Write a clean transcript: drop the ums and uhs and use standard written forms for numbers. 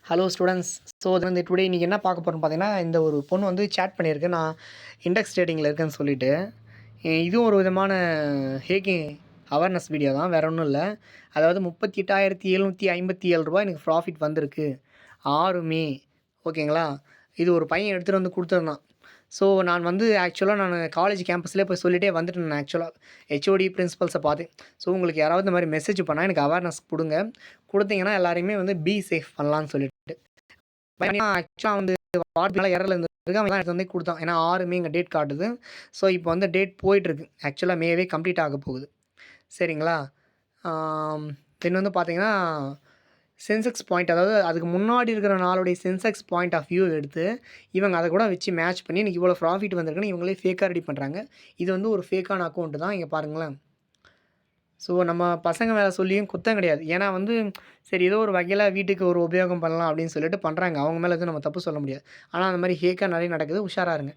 Hello students. So அது வந்து today இன்றைக்கி என்ன பார்க்க போகிறோம்னு பார்த்தீங்கன்னா, இந்த ஒரு பொண்ணு வந்து சேட் பண்ணியிருக்கு. நான் இண்டெக்ஸ் ட்ரேடிங்கில் இருக்கேன்னு சொல்லிட்டு. இதுவும் ஒரு விதமான ஹேக்கிங் அவேர்னஸ் வீடியோ தான், வேறு ஒன்றும் இல்லை. அதாவது ரூ. 38,757 எனக்கு ப்ராஃபிட் வந்திருக்கு 6 மே. ஓகேங்களா? இது ஒரு பையன் எடுத்துகிட்டு வந்து கொடுத்துருந்தான். ஸோ நான் வந்து ஆக்சுவலாக நான் காலேஜ் கேம்பஸ்லேயே போய் சொல்லிட்டே வந்துட்டேன். நான் ஆக்சுவலாக ஹெச்ஓடி பிரின்சிபல்ஸை பார்த்தேன். ஸோ உங்களுக்கு யாராவது இந்த மாதிரி மெசேஜ் பண்ணால் எனக்கு அவேர்னஸ் கொடுங்க. கொடுத்தீங்கன்னா எல்லாரையுமே வந்து பி சேஃப் பண்ணலான்னு சொல்லிட்டு. ஆக்சுவலாக வந்து வாட்ஸ்அப்பில் எரரில் இருந்திருக்கு. அவன் எடுத்து வந்து கொடுத்தான். ஏன்னா 6 மே இங்கே டேட் காட்டுது. ஸோ இப்போ வந்து டேட் போயிட்டுருக்கு. ஆக்சுவலாக மேவே கம்ப்ளீட் ஆக போகுது. சரிங்களா? தென் வந்து பார்த்தீங்கன்னா, சென்செக்ஸ் பாயிண்ட், அதாவது அதுக்கு முன்னாடி இருக்கிற நாளுடைய சென்செக்ஸ் பாயிண்ட் ஆஃப் வியூ எடுத்து இவங்க அதை கூட வச்சு மேட்ச் பண்ணி எனக்கு இவ்வளோ ப்ராஃபிட் வந்திருக்குன்னு இவங்களே ஃபேக்காக ரெடி பண்ணுறாங்க. இது வந்து ஒரு ஃபேக்கான அக்கௌண்ட்டு தான். இங்கே பாருங்களேன். ஸோ நம்ம பசங்க மேலே சொல்லியும் குத்தம் கிடையாது. ஏன்னா வந்து சரி ஏதோ ஒரு வகையில் வீட்டுக்கு ஒரு உபயோகம் பண்ணலாம் அப்படின்னு சொல்லிட்டு பண்ணுறாங்க. அவங்க மேலே எதுவும் நம்ம தப்பு சொல்ல முடியாது. ஆனால் அந்த மாதிரி ஃபேக்காக நிறைய நடக்குது. உஷாராக இருங்க.